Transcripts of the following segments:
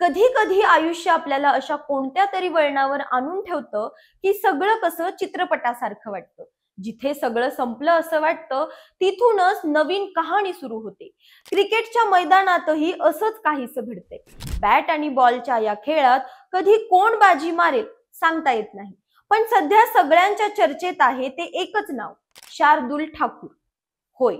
कधी कधी आयुष्य आपल्याला अशा कोणत्या तरी वळणावर आणून ठेवतं की सगळं कसं चित्रपटासारखं वाटतं. जिथे सगळं संपलं असं वाटतं तिथूनच नवीन कहाणी सुरू होते. क्रिकेटच्या मैदानातही असंच काहीसं घडते. बॅट आणि बॉलच्या या खेळात कधी कोण बाजी मारेल सांगता येत नाही. पण सध्या सगळ्यांच्या चर्चेत आहे ते एकच नाव, शार्दूल ठाकूर. होय,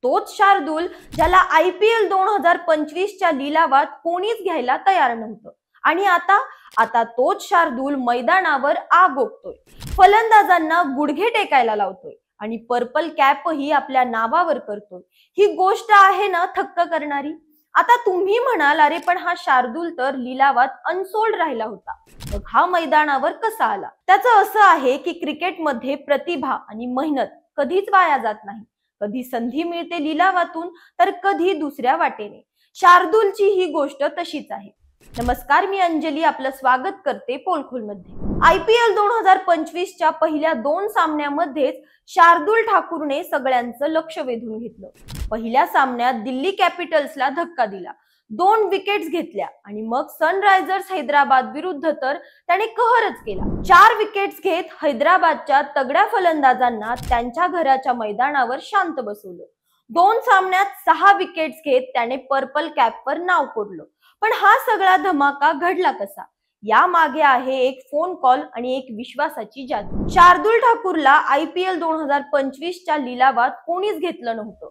तोच शार्दूल ज्याला IPL 2025च्या लिलावात कोणीच घ्यायला तयार नव्हतं. आणि आता आता तोच शार्दूल मैदानावर आग ओकतोय, फलंदाजांना गुडघे टेकायला लावतोय आणि पर्पल कॅपही आपल्या नावावर करतोय. ही गोष्ट आहे ना थक्क करणारी. आता तुम्ही म्हणाल, अरे पण हा शार्दूल तर लिलावात अनसोल्ड राहिला होता, मग हा मैदानावर कसा आला? त्याचं असं आहे की क्रिकेटमध्ये प्रतिभा आणि मेहनत कधीच वाया जात नाही. कधी संधी मिळते लिलावातून, तर कधी दुसऱ्या वाटेने. शार्दूलची ही गोष्ट तशीच आहे. नमस्कार, मी अंजली आपलं स्वागत करते पोलखोलमध्ये. IPL 2025च्या पहिल्या 2 सामन्यामध्येच शार्दूल ठाकूरने सगळ्यांचं लक्ष वेधून घेतलं. पहिल्या सामन्यात दिल्ली कॅपिटल्सला धक्का दिला, 2 विकेट्स घेतल्या आणि मग सनरायझर्स हैदराबाद विरुद्ध तर त्याने कहरच केला. 4 विकेट्स घेत हैदराबादच्या तगड्या फलंदाजांना त्यांच्या घराच्या मैदानावर शांत बसवलं. 2 सामन्यात 6 विकेट्स घेत त्याने पर्पल कॅपवर नाव कोरलं. पण हा सगळा धमाका घडला कसा? या मागे आहे एक फोन कॉल आणि एक विश्वासाची जादू. शार्दूल ठाकूरला IPL 2025च्या लिलावात कोणीच घेतलं नव्हतं.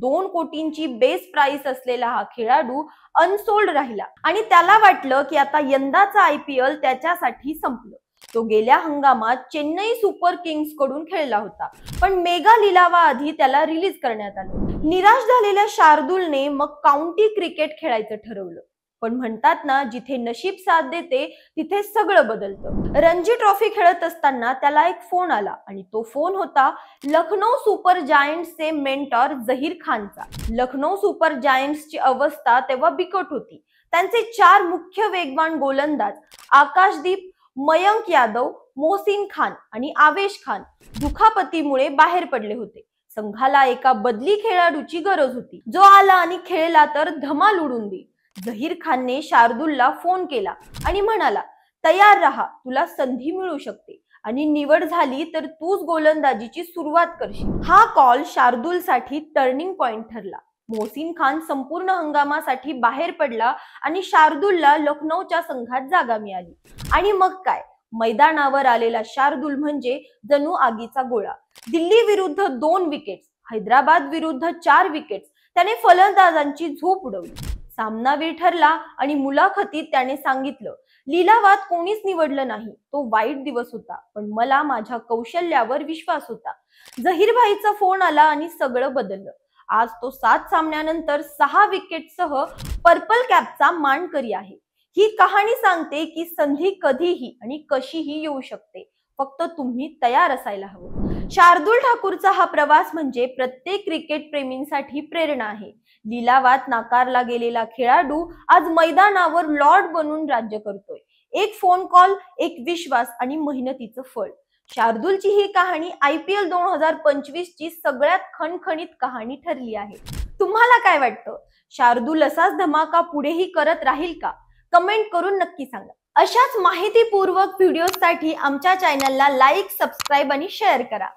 2 कोटींची बेस प्राइस असलेला हा खेळाडू अनसोल्ड राहिला आणि त्याला वाटलं की आता यंदाचा IPL त्याच्यासाठी संपलं. तो गेल्या हंगामात चेन्नई सुपर किंग्स कडून खेळला होता, पण मेगा लिलावाआधी त्याला रिलीज करण्यात आलं. निराश झालेल्या शार्दूलने मग काउंटी क्रिकेट खेळायचं ठरवलं. पण म्हणतात ना, जिथे नशीब साथ देते तिथे सगळं बदलतं. रणजी ट्रॉफी खेळत असताना त्याला एक फोन आला आणि तो फोन होता लखनौ सुपर जायंट्सचे मेंटॉर झहीर खानचा. लखनौ सुपर जायंट्सची अवस्था तेव्हा बिकट होती. त्यांचे 4 मुख्य वेगवान गोलंदाज आकाशदीप, मयंक यादव, मोहसिन खान आणि आवेश खान दुखापतीमुळे बाहेर पडले होते. संघाला एका बदली खेळाडूची गरज होती, जो आला आणि खेळला तर धमाल उडून दी. झहीर खानने शार्दूलला फोन केला आणि म्हणाला, तयार रहा, तुला संधी मिळू शकते आणि निवड झाली तर तूच गोलंदाजीची सुरुवात करशील. हा कॉल शार्दूलसाठी टर्निंग पॉइंट ठरला. मोहसिन खान संपूर्ण हंगामासाठी बाहेर पडला आणि शार्दूलला लखनौच्या संघात जागा मिळाली. आणि मग काय, मैदानावर आलेला शार्दूल म्हणजे जणू आगीचा गोळा. दिल्ली विरुद्ध 2 विकेट्स, हैदराबाद विरुद्ध 4 विकेट्स, त्याने फलंदाजांची झोप उडवली. सामनावीर ठरला आणि मुलाखतीत त्याने सांगितलं, लिलावात कोणीच निवडलं नाही, तो वाईट दिवस होता, पण मला माझ्या कौशल्यावर विश्वास होता. झहीर भाईचा फोन आला आणि सगळं बदललं. आज तो 7 सामन्यानंतर 6 विकेटसह पर्पल कॅपचा मानकरी आहे. ही कहाणी सांगते की संधी कधीही आणि कशीही येऊ शकते, फक्त तुम्ही तयार असायला हवं. शार्दूल ठाकूरचा हा प्रवास म्हणजे प्रत्येक क्रिकेट प्रेमींसाठी प्रेरणा आहे. लिलावात नाकारला गेलेला खेळाडू आज मैदानावर लॉर्ड बनून राज्य करतोय. एक फोन कॉल, एक विश्वास आणि मेहनतीचं फळ. शार्दूलची ही कहाणी IPL 2025ची सगळ्यात खणखणीत कहाणी ठरली आहे. तुम्हाला काय वाटतं? शार्दूल असाच धमाका पुढेही करत राहील का? कमेंट करून नक्की सांगा. अशाच माहितीपूर्वक व्हिडिओसाठी आमच्या चॅनलला लाईक, सबस्क्राईब आणि शेअर करा.